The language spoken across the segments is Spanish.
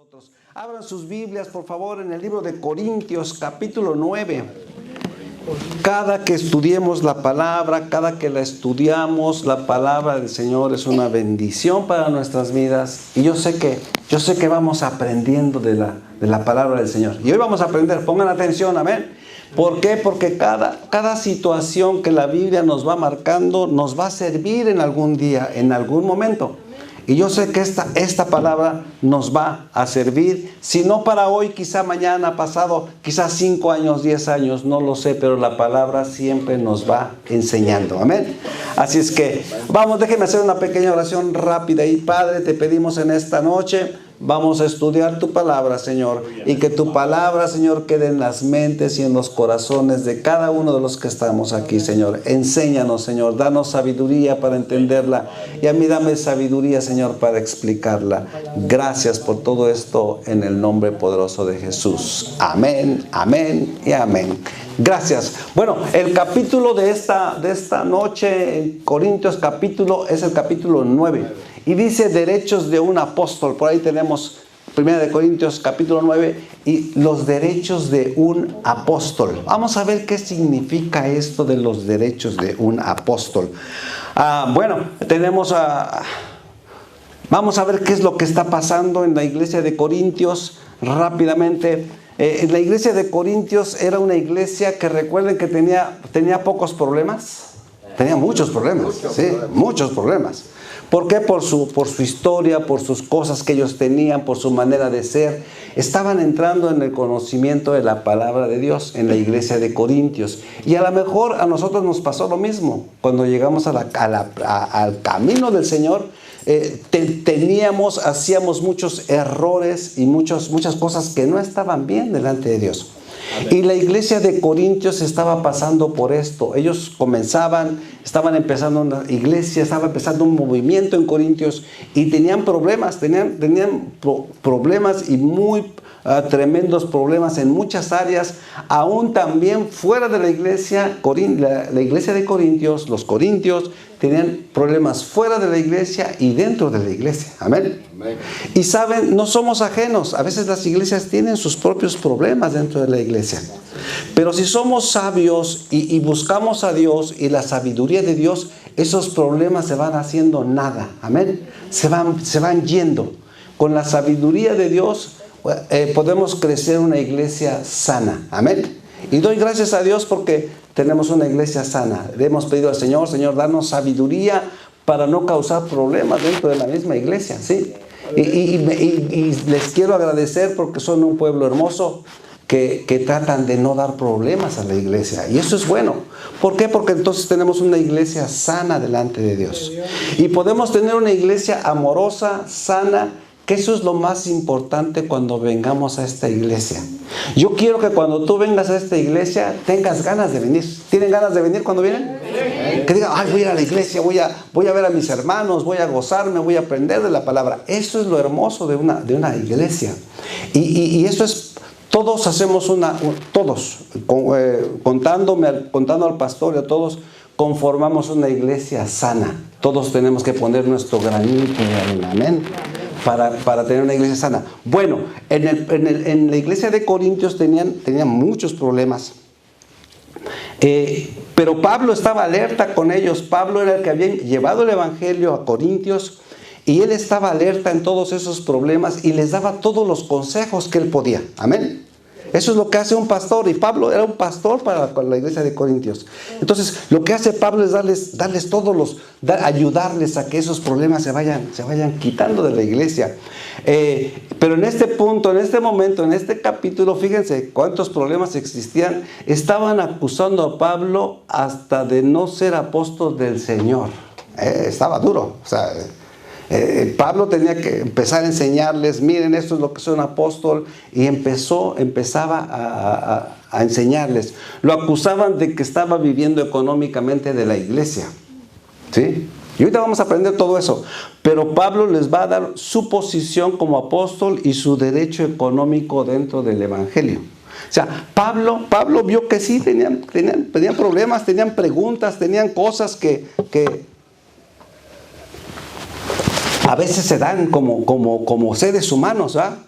nosotros. Abran sus Biblias, por favor, en el libro de Corintios, capítulo 9. Cada que estudiemos la palabra, cada que la estudiamos, la palabra del Señor es una bendición para nuestras vidas. Y yo sé que vamos aprendiendo de la palabra del Señor. Y hoy vamos a aprender, pongan atención, amén. ¿Por qué? Porque cada situación que la Biblia nos va marcando nos va a servir en algún día, en algún momento. Y yo sé que esta palabra nos va a servir, si no para hoy, quizá mañana, pasado, quizás 5 años, 10 años, no lo sé, pero la palabra siempre nos va enseñando, amén. Así es que, vamos, déjenme hacer una pequeña oración rápida. Y Padre, te pedimos en esta noche, vamos a estudiar tu palabra, Señor, y que tu palabra, Señor, quede en las mentes y en los corazones de cada uno de los que estamos aquí, Señor. Enséñanos, Señor, danos sabiduría para entenderla, y a mí dame sabiduría, Señor, para explicarla. Gracias por todo esto en el nombre poderoso de Jesús. Amén, amén y amén. Gracias. Bueno, el capítulo de esta noche, en Corintios capítulo, es el capítulo 9. Y dice derechos de un apóstol. Por ahí tenemos 1 de Corintios capítulo 9 y los derechos de un apóstol. Vamos a ver qué significa esto de los derechos de un apóstol. Vamos a ver qué es lo que está pasando en la iglesia de Corintios rápidamente. En la iglesia de Corintios era una iglesia que recuerden que tenía pocos problemas. Tenía muchos problemas, muchos problemas. ¿Por qué? Por su historia, por sus cosas que ellos tenían, por su manera de ser. Estaban entrando en el conocimiento de la palabra de Dios en la iglesia de Corintios. Y a lo mejor a nosotros nos pasó lo mismo. Cuando llegamos al camino del Señor, hacíamos muchos errores y muchas cosas que no estaban bien delante de Dios. Y la iglesia de Corintios estaba pasando por esto. Ellos estaban empezando una iglesia, estaba empezando un movimiento en Corintios y tenían problemas, problemas y muy tremendos problemas en muchas áreas, aún también fuera de la iglesia. La iglesia de Corintios, los corintios tenían problemas fuera de la iglesia y dentro de la iglesia, amén. Y saben, no somos ajenos. A veces las iglesias tienen sus propios problemas dentro de la iglesia. Pero si somos sabios y buscamos a Dios y la sabiduría de Dios, esos problemas se van haciendo nada, amén. Se van yendo. Con la sabiduría de Dios podemos crecer una iglesia sana, amén. Y doy gracias a Dios porque tenemos una iglesia sana. Le hemos pedido al Señor, danos sabiduría para no causar problemas dentro de la misma iglesia, ¿sí? Y les quiero agradecer porque son un pueblo hermoso que tratan de no dar problemas a la iglesia. Y eso es bueno. ¿Por qué? Porque entonces tenemos una iglesia sana delante de Dios. Y podemos tener una iglesia amorosa, sana, que eso es lo más importante cuando vengamos a esta iglesia. Yo quiero que cuando tú vengas a esta iglesia tengas ganas de venir. ¿Tienen ganas de venir cuando vienen? Que digan, ay, voy a ir a la iglesia, voy a ver a mis hermanos, voy a gozarme, voy a aprender de la palabra. Eso es lo hermoso de una iglesia. Y eso es, todos hacemos contando al pastor y a todos, conformamos una iglesia sana. Todos tenemos que poner nuestro granito de arena, amén, para tener una iglesia sana. Bueno, en la iglesia de Corintios tenían muchos problemas. Pero Pablo estaba alerta con ellos. Pablo era el que había llevado el evangelio a Corintios y él estaba alerta en todos esos problemas y les daba todos los consejos que él podía. Amén. Eso es lo que hace un pastor, y Pablo era un pastor para la iglesia de Corintios. Entonces, lo que hace Pablo es darles ayudarles a que esos problemas se vayan quitando de la iglesia. Pero en este punto, en este momento, en este capítulo, fíjense cuántos problemas existían. Estaban acusando a Pablo hasta de no ser apóstol del Señor. Estaba duro, o sea, Pablo tenía que empezar a enseñarles, miren, esto es lo que es un apóstol, y empezaba a enseñarles. Lo acusaban de que estaba viviendo económicamente de la iglesia, ¿sí? Y ahorita vamos a aprender todo eso, pero Pablo les va a dar su posición como apóstol y su derecho económico dentro del evangelio. O sea, Pablo vio que sí, tenían problemas, tenían preguntas, tenían cosas que a veces se dan como seres humanos, ¿verdad?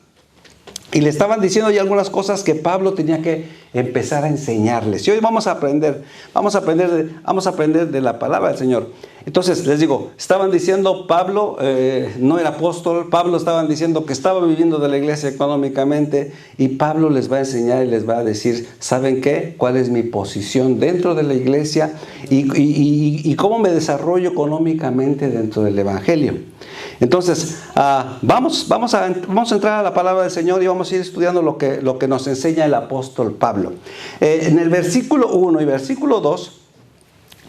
Y le estaban diciendo ya algunas cosas que Pablo tenía que empezar a enseñarles. Y hoy vamos a aprender de la palabra del Señor. Entonces, les digo, estaban diciendo Pablo no era apóstol, Pablo estaban diciendo que estaba viviendo de la iglesia económicamente, y Pablo les va a enseñar y les va a decir, ¿saben qué? ¿Cuál es mi posición dentro de la iglesia y cómo me desarrollo económicamente dentro del evangelio? Entonces, vamos a entrar a la palabra del Señor y vamos a ir estudiando lo que nos enseña el apóstol Pablo. En el versículo 1 y versículo 2,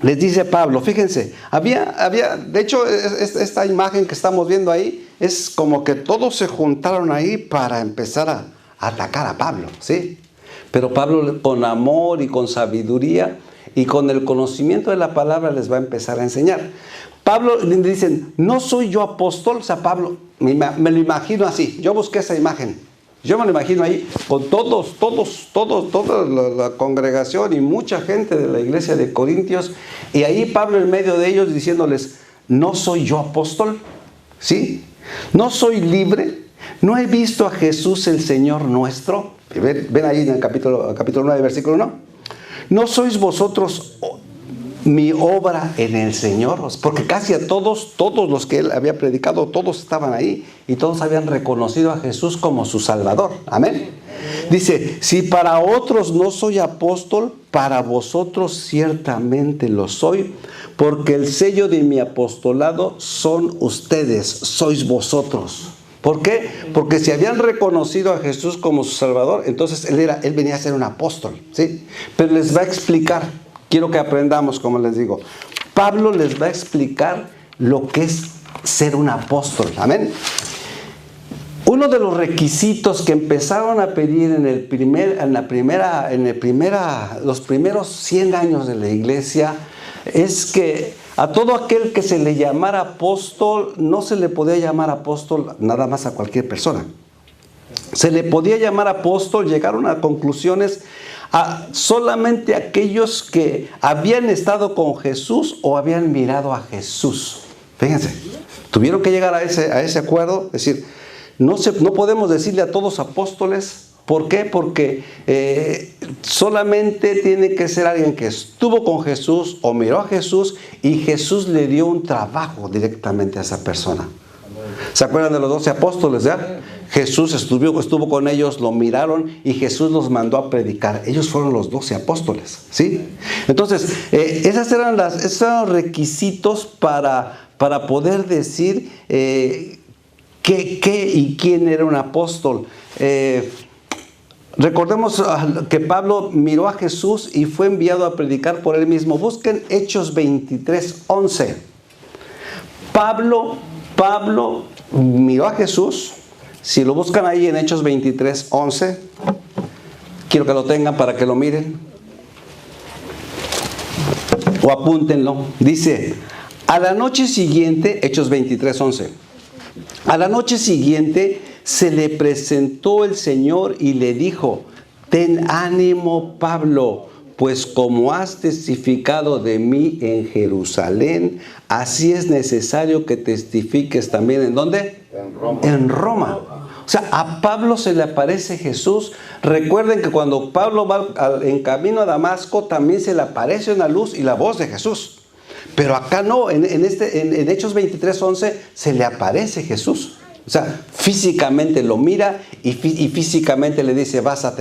les dice Pablo, fíjense, de hecho, esta imagen que estamos viendo ahí, es como que todos se juntaron ahí para empezar a atacar a Pablo, ¿sí? Pero Pablo, con amor y con sabiduría y con el conocimiento de la palabra, les va a empezar a enseñar. Pablo le dicen, no soy yo apóstol. O sea, Pablo, me lo imagino así. Yo busqué esa imagen. Yo me lo imagino ahí con toda la congregación y mucha gente de la iglesia de Corintios. Y ahí Pablo en medio de ellos diciéndoles, no soy yo apóstol, ¿sí? No soy libre. No he visto a Jesús el Señor nuestro. Ven ahí en el capítulo 9, versículo 1. No sois vosotros mi obra en el Señor, porque casi a todos los que él había predicado, todos estaban ahí y todos habían reconocido a Jesús como su Salvador. Amén. Dice, si para otros no soy apóstol, para vosotros ciertamente lo soy, porque el sello de mi apostolado son ustedes, sois vosotros. ¿Por qué? Porque si habían reconocido a Jesús como su Salvador, entonces él venía a ser un apóstol, ¿sí? Pero les va a explicar. Quiero que aprendamos, como les digo. Pablo les va a explicar lo que es ser un apóstol. Amén. Uno de los requisitos que empezaron a pedir los primeros 100 años de la iglesia es que a todo aquel que se le llamara apóstol, no se le podía llamar apóstol nada más a cualquier persona. Se le podía llamar apóstol, llegaron a conclusiones a solamente aquellos que habían estado con Jesús o habían mirado a Jesús. Fíjense, tuvieron que llegar a ese acuerdo, es decir, no podemos decirle a todos apóstoles. ¿Por qué? Porque solamente tiene que ser alguien que estuvo con Jesús o miró a Jesús y Jesús le dio un trabajo directamente a esa persona. ¿Se acuerdan de los 12 apóstoles? ¿Ya? Jesús estuvo con ellos, lo miraron y Jesús los mandó a predicar. Ellos fueron los 12 apóstoles, ¿sí? Entonces, esos eran los requisitos para poder decir qué y quién era un apóstol. Recordemos que Pablo miró a Jesús y fue enviado a predicar por él mismo. Busquen Hechos 23:11. Pablo miró a Jesús. Si lo buscan ahí en Hechos 23:11, quiero que lo tengan para que lo miren o apúntenlo. Dice, a la noche siguiente, Hechos 23:11, a la noche siguiente se le presentó el Señor y le dijo, ten ánimo, Pablo, pues como has testificado de mí en Jerusalén, así es necesario que testifiques también. ¿En dónde? En Roma. En Roma. O sea, a Pablo se le aparece Jesús. Recuerden que cuando Pablo va en camino a Damasco, también se le aparece una luz y la voz de Jesús. Pero acá no, en Hechos 23:11 se le aparece Jesús. O sea, físicamente lo mira y físicamente le dice, vas a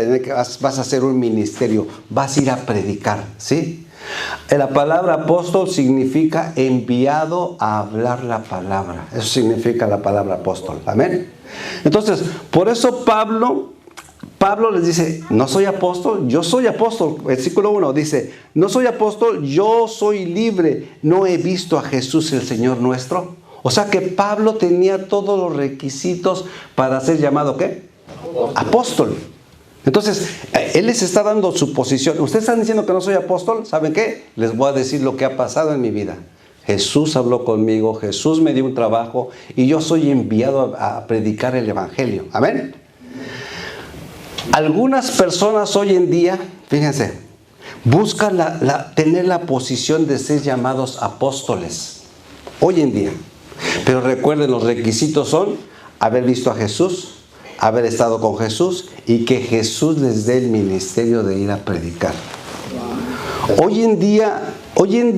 hacer un ministerio, vas a ir a predicar, ¿sí? La palabra apóstol significa enviado a hablar la palabra. Eso significa la palabra apóstol. Amén. Entonces, por eso Pablo les dice, no soy apóstol, yo soy apóstol. Versículo 1 dice, no soy apóstol, yo soy libre, no he visto a Jesús el Señor nuestro. O sea que Pablo tenía todos los requisitos para ser llamado, ¿qué? Apóstol. Entonces, él les está dando su posición. Ustedes están diciendo que no soy apóstol, ¿saben qué? Les voy a decir lo que ha pasado en mi vida. Jesús habló conmigo, Jesús me dio un trabajo y yo soy enviado a predicar el evangelio. Amén. Algunas personas hoy en día, fíjense, buscan tener la posición de ser llamados apóstoles. Hoy en día. Pero recuerden, los requisitos son haber visto a Jesús haber estado con Jesús y que Jesús les dé el ministerio de ir a predicar. Hoy en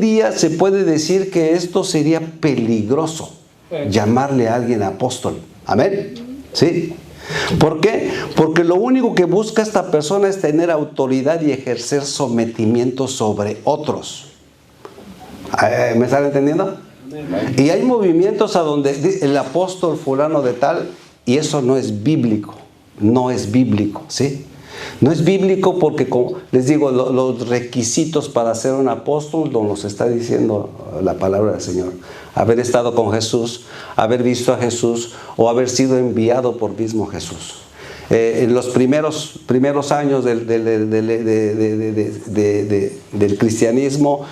día se puede decir que esto sería peligroso, llamarle a alguien apóstol. Amén. ¿Sí? ¿Por qué? Porque lo único que busca esta persona es tener autoridad y ejercer sometimiento sobre otros. ¿Me están entendiendo? Y hay movimientos a donde el apóstol fulano de tal, y eso no es bíblico. No es bíblico, ¿sí? No es bíblico porque, como les digo, los requisitos para ser un apóstol nos los está diciendo la palabra del Señor. Haber estado con Jesús, haber visto a Jesús o haber sido enviado por mismo Jesús. En los primeros años del cristianismo,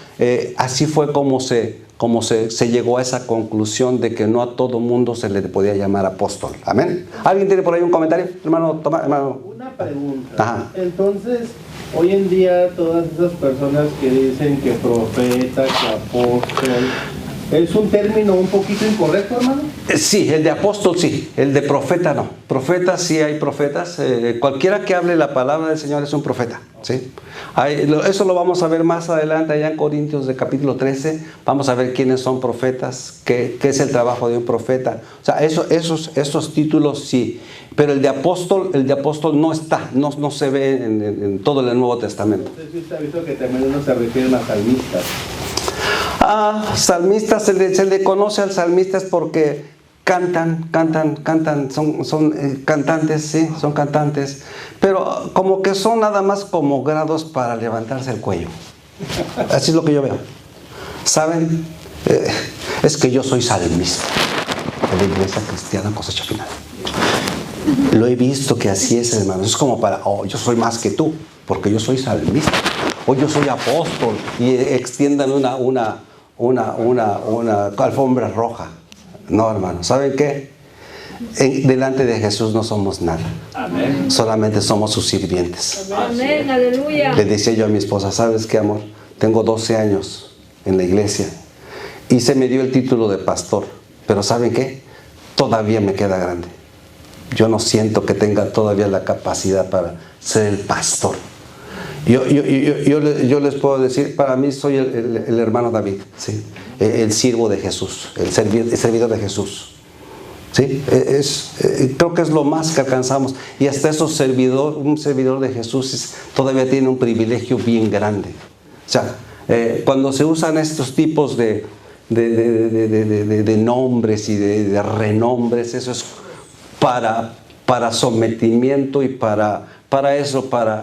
así fue como se llegó a esa conclusión de que no a todo mundo se le podía llamar apóstol. Amén. ¿Alguien tiene por ahí un comentario? Hermano, hermano. Una pregunta. Ajá. Entonces, hoy en día todas esas personas que dicen que profeta, que apóstol, ¿es un término un poquito incorrecto, hermano? Sí, el de apóstol sí, el de profeta no. Profeta sí hay profetas. Cualquiera que hable la palabra del Señor es un profeta. ¿Sí? Eso lo vamos a ver más adelante allá en Corintios de capítulo 13. Vamos a ver quiénes son profetas, qué es el trabajo de un profeta. O sea, esos títulos sí. Pero el de apóstol no está, no se ve en todo el Nuevo Testamento. No sé si usted ha visto que también uno se refiere a salmistas. Salmistas, se le conoce al salmista es porque cantan, son cantantes, sí, son cantantes, pero como que son nada más como grados para levantarse el cuello. Así es lo que yo veo. ¿Saben? Es que yo soy salmista de la Iglesia Cristiana Cosecha Final. Lo he visto que así es, hermano. Es como para, yo soy más que tú, porque yo soy salmista. O yo soy apóstol y extiendan una alfombra roja. No, hermano, ¿saben qué? Delante de Jesús no somos nada. Amén. Solamente somos sus sirvientes. Amén, aleluya. Le decía yo a mi esposa, ¿sabes qué, amor? Tengo 12 años en la iglesia y se me dio el título de pastor. Pero ¿saben qué? Todavía me queda grande. Yo no siento que tenga todavía la capacidad para ser el pastor. Yo les puedo decir, para mí soy el hermano David, ¿sí? El siervo de Jesús, el servidor de Jesús. ¿Sí? Creo que es lo más que alcanzamos. Y hasta un servidor de Jesús todavía tiene un privilegio bien grande. O sea, cuando se usan estos tipos de nombres y de renombres, eso es para sometimiento y para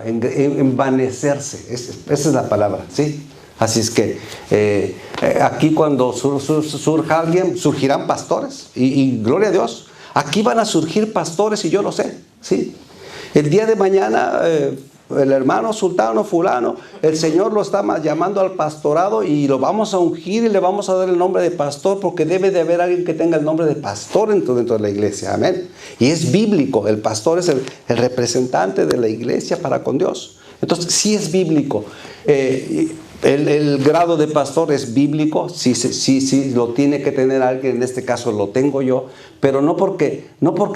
envanecerse. Esa es la palabra, ¿sí? Así es que aquí cuando surja alguien, surgirán pastores y gloria a Dios. Aquí van a surgir pastores y yo lo sé, ¿sí? El día de mañana el hermano sultano fulano, el Señor lo está llamando al pastorado y lo vamos a ungir y le vamos a dar el nombre de pastor, porque debe de haber alguien que tenga el nombre de pastor dentro de la iglesia. Amén. Y es bíblico. El pastor es el representante de la iglesia para con Dios. Entonces sí es bíblico. El grado de pastor es bíblico, sí, lo tiene que tener alguien, en este caso lo tengo yo, pero no porque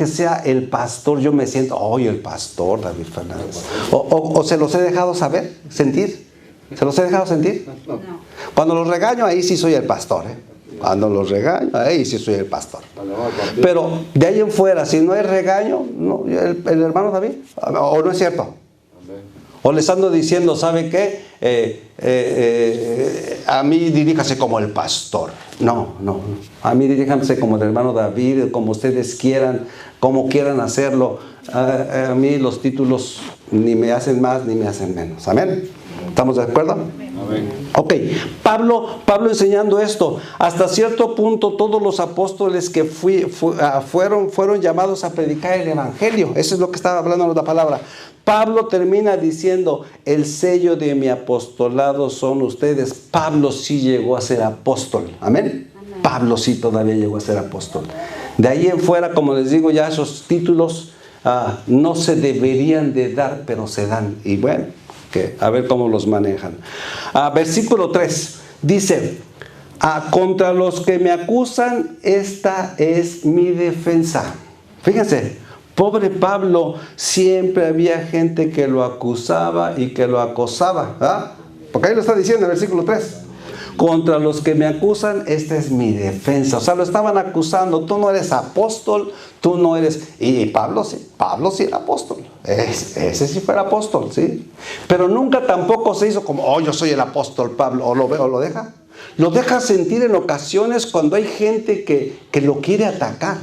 sea el pastor, yo me siento, el pastor David Fernández, o se los he dejado sentir, ¿se los he dejado sentir? No. Cuando los regaño, ahí sí soy el pastor, Cuando los regaño, ahí sí soy el pastor. Pero de ahí en fuera, si no hay regaño, no, el hermano David, o no es cierto. O les ando diciendo, ¿sabe qué? A mí diríjase como el pastor. No. A mí diríjanse como el hermano David, como ustedes quieran, como quieran hacerlo. A mí los títulos ni me hacen más ni me hacen menos. Amén. ¿Estamos de acuerdo? Amén. Ok, Pablo enseñando esto. Hasta cierto punto todos los apóstoles que fueron llamados a predicar el evangelio. Eso es lo que estaba hablando la palabra. Pablo termina diciendo, el sello de mi apostolado son ustedes. Pablo sí llegó a ser apóstol. Amén. Pablo sí todavía llegó a ser apóstol. De ahí en fuera, como les digo, ya esos títulos no se deberían de dar, pero se dan. Y bueno, a ver cómo los manejan. Versículo 3 dice, contra los que me acusan, esta es mi defensa. Fíjense, Pobre Pablo, siempre había gente que lo acusaba y que lo acosaba, ¿verdad? Porque ahí lo está diciendo en el versículo 3. Contra los que me acusan, esta es mi defensa. O sea, lo estaban acusando. Tú no eres apóstol, tú no eres... Y Pablo sí era apóstol. Ese sí fue el apóstol, ¿sí? Pero nunca tampoco se hizo como, oh, yo soy el apóstol Pablo. O lo deja. Lo deja sentir en ocasiones cuando hay gente que lo quiere atacar.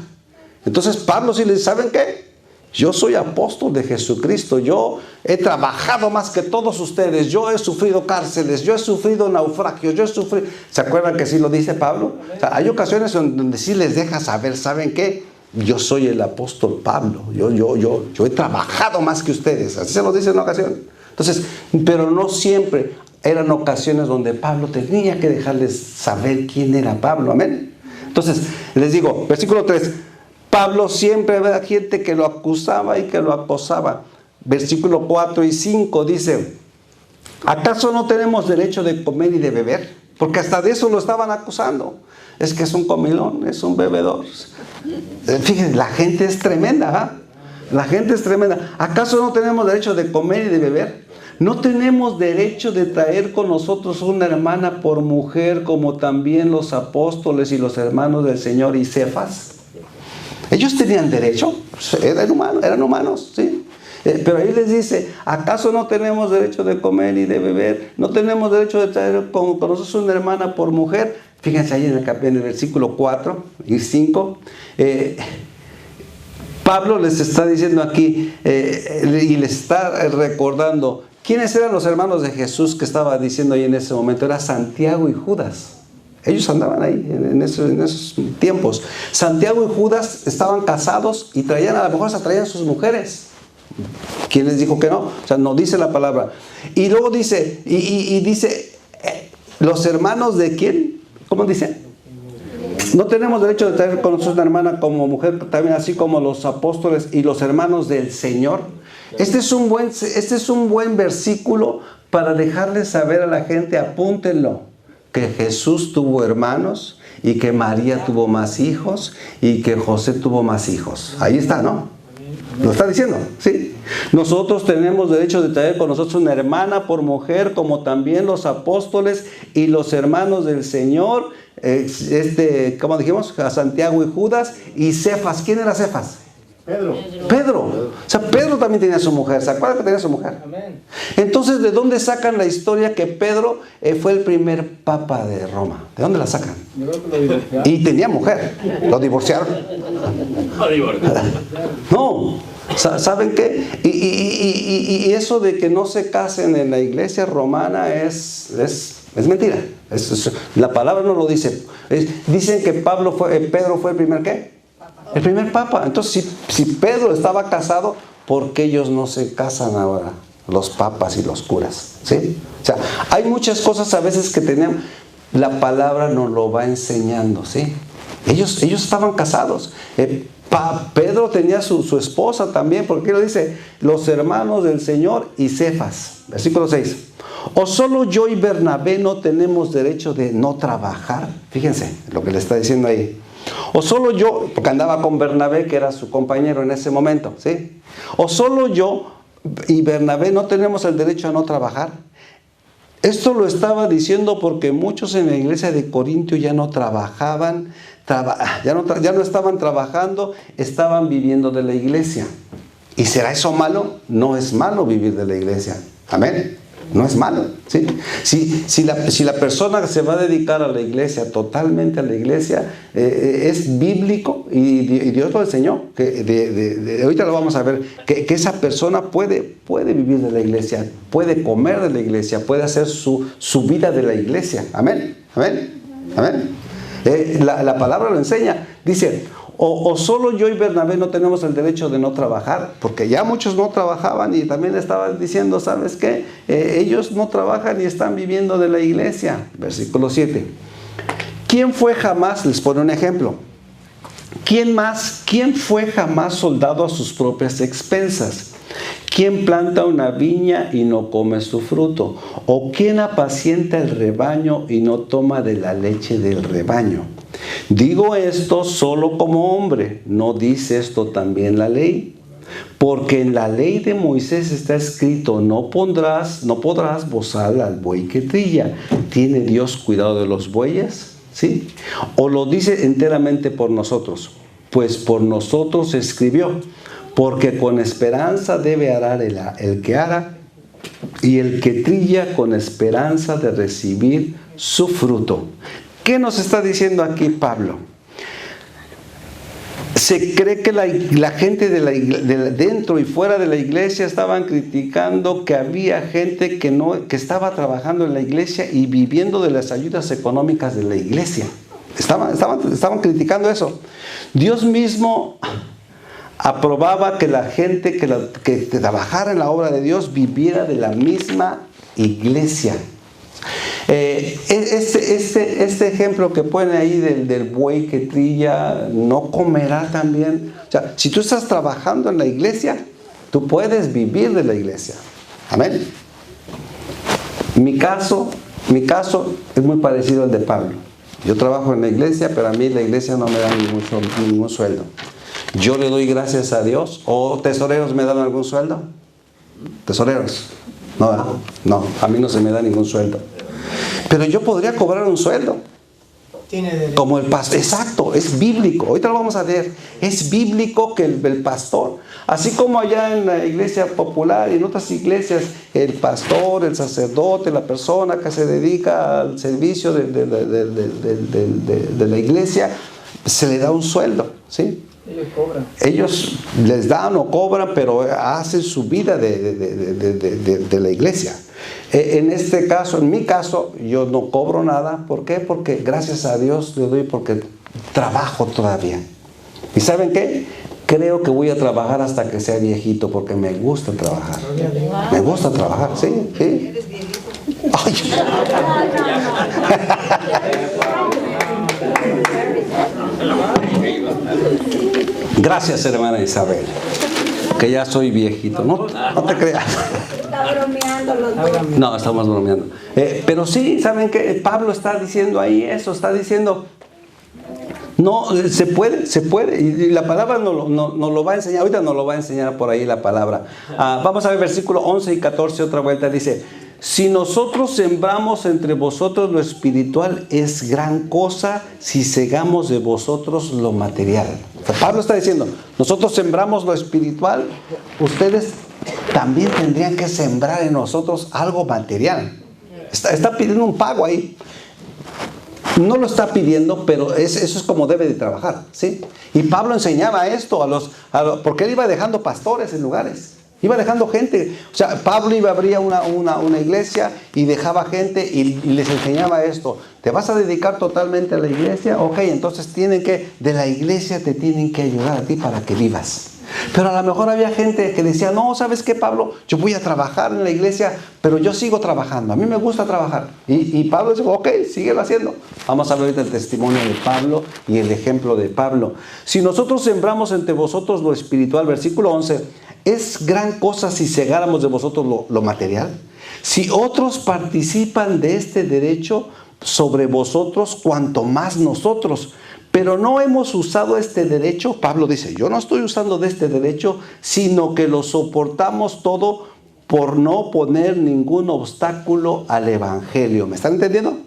Entonces Pablo sí le dice, ¿saben qué? Yo soy apóstol de Jesucristo, yo he trabajado más que todos ustedes, yo he sufrido cárceles, yo he sufrido naufragios, yo he sufrido... ¿Se acuerdan que sí lo dice Pablo? O sea, hay ocasiones donde sí les deja saber, ¿saben qué? Yo soy el apóstol Pablo, yo he trabajado más que ustedes, así se lo dice en una ocasión. Entonces, pero no siempre, eran ocasiones donde Pablo tenía que dejarles saber quién era Pablo, amén. Entonces, les digo, versículo 3, Pablo siempre había gente que lo acusaba y que lo acosaba. Versículo 4 y 5 dice, ¿acaso no tenemos derecho de comer y de beber? Porque hasta de eso lo estaban acusando. Es que es un comilón, es un bebedor. Fíjense, la gente es tremenda, ¿eh? La gente es tremenda. ¿Acaso no tenemos derecho de comer y de beber? ¿No tenemos derecho de traer con nosotros una hermana por mujer, como también los apóstoles y los hermanos del Señor y Cefas? Ellos tenían derecho, eran humanos, ¿sí? Pero ahí les dice, ¿acaso no tenemos derecho de comer y de beber? ¿No tenemos derecho de traer con nosotros una hermana por mujer? Fíjense ahí en el versículo 4 y 5. Pablo les está diciendo aquí y les está recordando, ¿quiénes eran los hermanos de Jesús que estaba diciendo ahí en ese momento? Era Santiago y Judas. Ellos andaban ahí en esos tiempos. Santiago y Judas estaban casados y traían, a lo mejor se traían sus mujeres. ¿Quién les dijo que no? O sea, no dice la palabra. Y luego dice, y dice, ¿los hermanos de quién? ¿Cómo dice? No tenemos derecho de traer con nosotros una hermana como mujer, también así como los apóstoles y los hermanos del Señor. Este es un buen versículo para dejarles saber a la gente, apúntenlo, que Jesús tuvo hermanos y que María tuvo más hijos y que José tuvo más hijos. Ahí está, ¿no? Lo está diciendo, ¿sí? Nosotros tenemos derecho de traer con nosotros una hermana por mujer, como también los apóstoles y los hermanos del Señor, ¿cómo dijimos? A Santiago y Judas y Cefas. ¿Quién era Cefas? Pedro. O sea, Pedro también tenía su mujer. ¿Se acuerdan que tenía su mujer? Amén. Entonces, ¿de dónde sacan la historia que Pedro fue el primer papa de Roma? ¿De dónde la sacan? Y tenía mujer. ¿Lo divorciaron? No. ¿Saben qué? Y eso de que no se casen en la iglesia romana es mentira. La palabra no lo dice. Dicen que Pedro fue el primer ¿qué? El primer papa. Entonces, si Pedro estaba casado, ¿por qué ellos no se casan ahora? Los papas y los curas, ¿sí? O sea, hay muchas cosas a veces que tenemos, la palabra nos lo va enseñando, ¿sí? Ellos estaban casados. Pedro tenía su esposa también, porque lo dice, los hermanos del Señor y Cefas. Versículo 6. ¿O solo yo y Bernabé no tenemos derecho de no trabajar? Fíjense lo que le está diciendo ahí. O solo yo, porque andaba con Bernabé, que era su compañero en ese momento, ¿sí? O solo yo y Bernabé no tenemos el derecho a no trabajar. Esto lo estaba diciendo porque muchos en la iglesia de Corintio ya no trabajaban, ya no estaban trabajando, estaban viviendo de la iglesia. ¿Y será eso malo? No es malo vivir de la iglesia. Amén. No es malo, ¿sí? Si la persona se va a dedicar a la iglesia, totalmente a la iglesia, es bíblico y Dios lo enseñó. Ahorita lo vamos a ver, que esa persona puede vivir de la iglesia, puede comer de la iglesia, puede hacer su vida de la iglesia. Amén, amén, amén. La palabra lo enseña. Dice, o solo yo y Bernabé no tenemos el derecho de no trabajar, porque ya muchos no trabajaban y también le estaban diciendo, ¿sabes qué? Ellos no trabajan y están viviendo de la iglesia. Versículo 7. ¿Quién fue jamás? Les pone un ejemplo. ¿Quién fue jamás soldado a sus propias expensas? ¿Quién planta una viña y no come su fruto? ¿O quién apacienta el rebaño y no toma de la leche del rebaño? Digo esto solo como hombre, ¿no dice esto también la ley? Porque en la ley de Moisés está escrito, no podrás bozar al buey que trilla. ¿Tiene Dios cuidado de los bueyes? ¿Sí? ¿O lo dice enteramente por nosotros? Pues por nosotros escribió, porque con esperanza debe arar el que ara, y el que trilla con esperanza de recibir su fruto. ¿Qué nos está diciendo aquí Pablo? Se cree que la gente dentro y fuera de la iglesia estaban criticando que había gente que estaba trabajando en la iglesia y viviendo de las ayudas económicas de la iglesia. Estaban criticando eso. Dios mismo aprobaba que la gente que trabajara en la obra de Dios viviera de la misma iglesia. Este ejemplo que pone ahí del buey que trilla, ¿no comerá también? O sea, si tú estás trabajando en la iglesia, tú puedes vivir de la iglesia. Amén. Mi caso es muy parecido al de Pablo. Yo trabajo en la iglesia, pero a mí la iglesia no me da ningún sueldo. Yo le doy gracias a Dios. ¿O tesoreros me dan algún sueldo? ¿Tesoreros? No, a mí no se me da ningún sueldo. Pero yo podría cobrar un sueldo. Tiene derecho. Como el pastor. Exacto, es bíblico. Ahorita lo vamos a ver. Es bíblico que el pastor, así como allá en la iglesia popular y en otras iglesias, el pastor, el sacerdote, la persona que se dedica al servicio de la iglesia, se le da un sueldo, ¿sí? Ellos cobran. Ellos les dan o cobran, pero hacen su vida de la iglesia. En este caso, en mi caso, yo no cobro nada. ¿Por qué? Porque gracias a Dios le doy, porque trabajo todavía. ¿Y saben qué? Creo que voy a trabajar hasta que sea viejito, porque me gusta trabajar. Me gusta trabajar, sí. Ay. Gracias, hermana Isabel, que ya soy viejito. No te creas. Está bromeando los dos. No, estamos bromeando. Pero sí, ¿saben qué? Pablo está diciendo ahí eso, está diciendo, no, se puede. Y la palabra nos lo va a enseñar, ahorita nos lo va a enseñar por ahí la palabra. Vamos a ver versículo 11 y 14, otra vuelta, dice: si nosotros sembramos entre vosotros lo espiritual, es gran cosa si segamos de vosotros lo material. O sea, Pablo está diciendo, nosotros sembramos lo espiritual, ustedes también tendrían que sembrar en nosotros algo material. Está pidiendo un pago ahí. No lo está pidiendo, pero eso es como debe de trabajar, ¿sí? Y Pablo enseñaba esto porque él iba dejando pastores en lugares. Iba dejando gente. O sea, Pablo iba a abrir una iglesia y dejaba gente y les enseñaba esto. ¿Te vas a dedicar totalmente a la iglesia? Ok, entonces de la iglesia te tienen que ayudar a ti para que vivas. Pero a lo mejor había gente que decía, no, ¿sabes qué, Pablo? Yo voy a trabajar en la iglesia, pero yo sigo trabajando. A mí me gusta trabajar. Y Pablo dice, ok, síguelo haciendo. Vamos a ver ahorita el testimonio de Pablo y el ejemplo de Pablo. Si nosotros sembramos entre vosotros lo espiritual, versículo 11, ¿es gran cosa si segáramos de vosotros lo material? Si otros participan de este derecho sobre vosotros, cuanto más nosotros. Pero no hemos usado este derecho, Pablo dice, yo no estoy usando de este derecho, sino que lo soportamos todo por no poner ningún obstáculo al evangelio. ¿Me están entendiendo?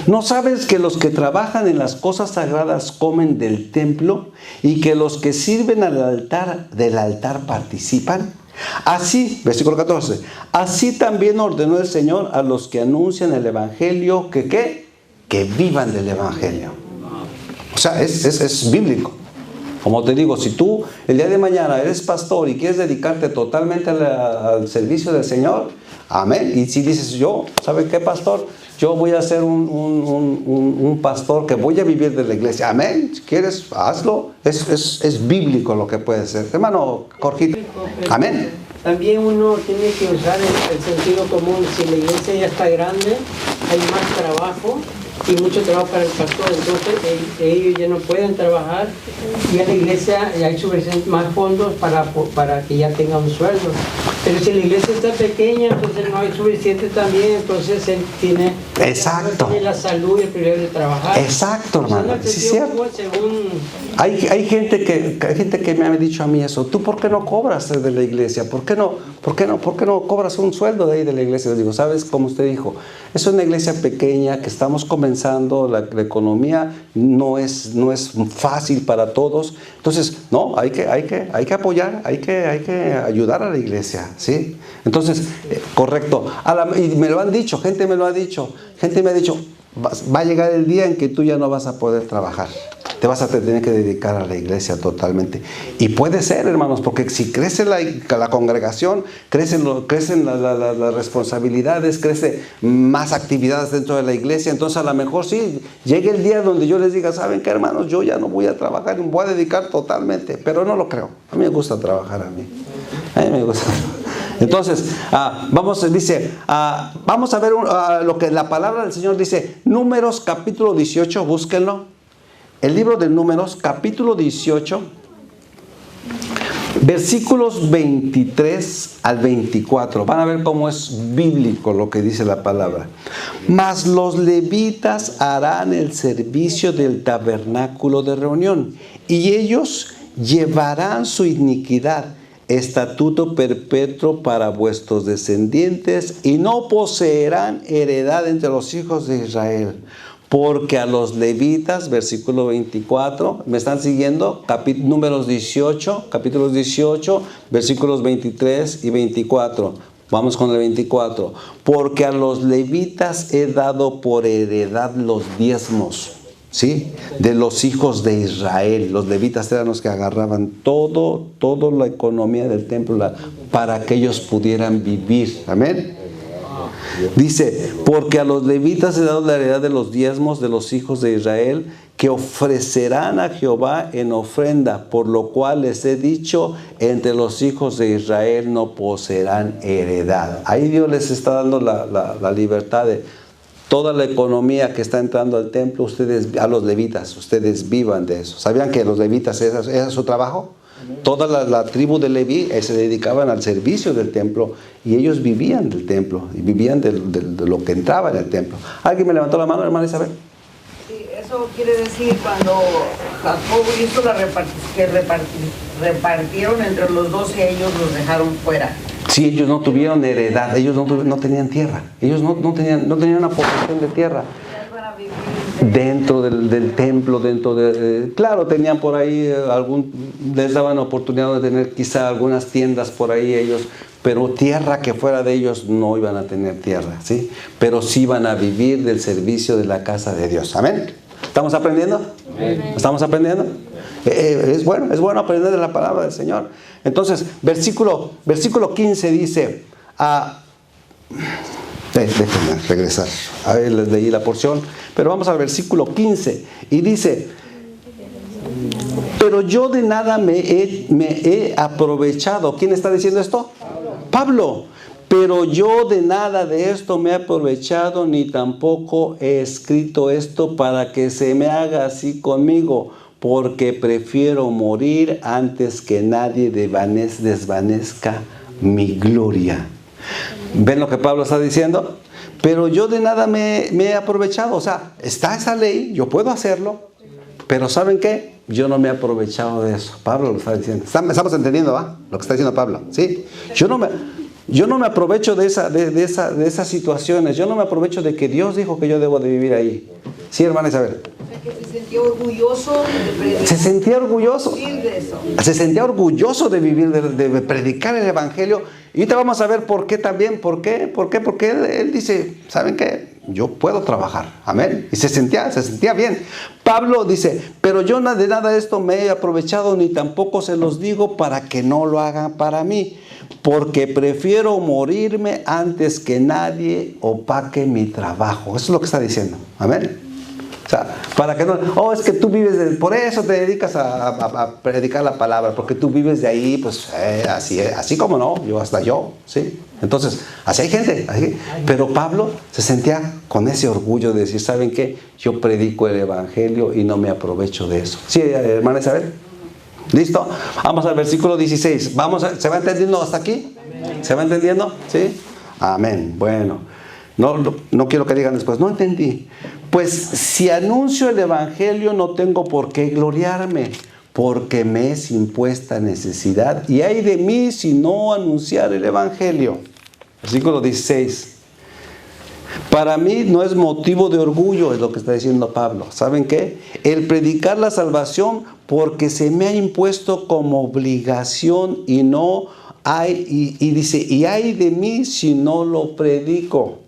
¿No sabes que los que trabajan en las cosas sagradas comen del templo y que los que sirven del altar participan? Así, versículo 14, así también ordenó el Señor a los que anuncian el evangelio que vivan del evangelio. O sea, es bíblico. Como te digo, si tú el día de mañana eres pastor y quieres dedicarte totalmente al servicio del Señor, amén. Y si dices, yo, ¿sabe qué, pastor? Yo voy a ser un pastor que voy a vivir de la iglesia. Amén. Si quieres, hazlo. Es bíblico lo que puede ser. Hermano Jorgito. Amén. También uno tiene que usar el sentido común. Si la iglesia ya está grande, hay más trabajo, y mucho trabajo para el pastor, entonces ellos ya no pueden trabajar y en la iglesia ya hay suficientes más fondos para que ya tenga un sueldo. Pero si la iglesia está pequeña, entonces no hay suficiente también, entonces él tiene, Exacto. tiene la salud y el privilegio de trabajar. Exacto, hermano. Sí, es cierto. Según Hay gente que me ha dicho a mí eso. ¿Tú por qué no cobras de la iglesia? ¿Por qué no cobras un sueldo de ahí de la iglesia? Les digo, ¿sabes? Como usted dijo, es una iglesia pequeña que estamos comenzando, la economía no es fácil para todos. Entonces, no, hay que apoyar, hay que ayudar a la iglesia, ¿sí? Entonces, correcto. Y me lo han dicho, gente me ha dicho, va a llegar el día en que tú ya no vas a poder trabajar. Te vas a tener que dedicar a la iglesia totalmente. Y puede ser, hermanos, porque si crece la congregación, crecen las responsabilidades, crece más actividades dentro de la iglesia. Entonces, a lo mejor sí, llegue el día donde yo les diga, ¿saben qué, hermanos? Yo ya no voy a trabajar, me voy a dedicar totalmente. Pero no lo creo. A mí me gusta trabajar a mí. A mí me gusta. Entonces, vamos a ver lo que la palabra del Señor dice. Números capítulo 18, búsquenlo. El libro de Números, capítulo 18, versículos 23 al 24. Van a ver cómo es bíblico lo que dice la palabra. Mas los levitas harán el servicio del tabernáculo de reunión, y ellos llevarán su iniquidad, estatuto perpetuo para vuestros descendientes, y no poseerán heredad entre los hijos de Israel. Porque a los levitas, versículo 24, ¿me están siguiendo? Números 18, capítulos 18, versículos 23 y 24. Vamos con el 24. Porque a los levitas he dado por heredad los diezmos, ¿sí? De los hijos de Israel. Los levitas eran los que agarraban toda la economía del templo para que ellos pudieran vivir. Amén. Dice, porque a los levitas he dado la heredad de los diezmos de los hijos de Israel, que ofrecerán a Jehová en ofrenda, por lo cual les he dicho, entre los hijos de Israel no poseerán heredad. Ahí Dios les está dando la libertad de toda la economía que está entrando al templo, a los levitas, ustedes vivan de eso. ¿Sabían que los levitas ese es su trabajo? Toda la tribu de Leví se dedicaban al servicio del templo, y ellos vivían del templo y vivían de lo que entraba en el templo. ¿Alguien me levantó la mano, hermana Isabel? Sí, eso quiere decir cuando Jacob hizo repartieron entre los 12, ellos los dejaron fuera. Sí, ellos no tuvieron heredad, ellos no tenían tierra, ellos no tenían una posesión de tierra. Dentro del templo, claro, tenían por ahí les daban oportunidad de tener quizá algunas tiendas por ahí ellos, pero tierra que fuera de ellos no iban a tener tierra, ¿sí? Pero sí iban a vivir del servicio de la casa de Dios. ¿Amén? ¿Estamos aprendiendo? ¿Estamos aprendiendo? Es bueno aprender de la palabra del Señor. Entonces, versículo 15 dice, déjenme regresar. A ver, les leí la porción, pero vamos al versículo 15 y dice, pero yo de nada me he aprovechado. ¿Quién está diciendo esto? Pablo. Pero yo de nada de esto me he aprovechado, ni tampoco he escrito esto para que se me haga así conmigo, porque prefiero morir antes que nadie desvanezca mi gloria. ¿Ven lo que Pablo está diciendo? Pero yo de nada me he aprovechado. O sea, está esa ley, yo puedo hacerlo, pero ¿saben qué? Yo no me he aprovechado de eso. Pablo lo está diciendo. ¿Estamos entendiendo, va? Lo que está diciendo Pablo, ¿sí? Yo no me aprovecho de esas situaciones. Yo no me aprovecho de que Dios dijo que yo debo de vivir ahí. ¿Sí, hermana Isabel? Que se sentía orgulloso de predicar. Se sentía orgulloso. De eso. Se sentía orgulloso de vivir, de predicar el evangelio. Y ahorita vamos a ver por qué también. ¿Por qué? Porque él dice, ¿saben qué? Yo puedo trabajar. Amén. Y se sentía bien. Pablo dice, pero yo de nada de esto me he aprovechado, ni tampoco se los digo para que no lo hagan para mí. Porque prefiero morirme antes que nadie opaque mi trabajo. Eso es lo que está diciendo. Amén. Para que no, es que tú vives por eso te dedicas a predicar la palabra, porque tú vives de ahí, pues así como no, hasta yo, ¿sí? Entonces, así hay gente, así. Pero Pablo se sentía con ese orgullo de decir, ¿saben qué? Yo predico el evangelio y no me aprovecho de eso. ¿Sí, hermana Isabel? ¿Listo? Vamos al versículo 16. ¿Se va entendiendo hasta aquí? ¿Se va entendiendo? ¿Sí? Amén. Bueno, no quiero que digan después, no entendí. Pues si anuncio el evangelio no tengo por qué gloriarme, porque me es impuesta necesidad. Y ay de mí si no anunciar el evangelio. Versículo 16. Para mí no es motivo de orgullo, es lo que está diciendo Pablo. ¿Saben qué? El predicar la salvación, porque se me ha impuesto como obligación y no hay, y dice, y ay de mí si no lo predico.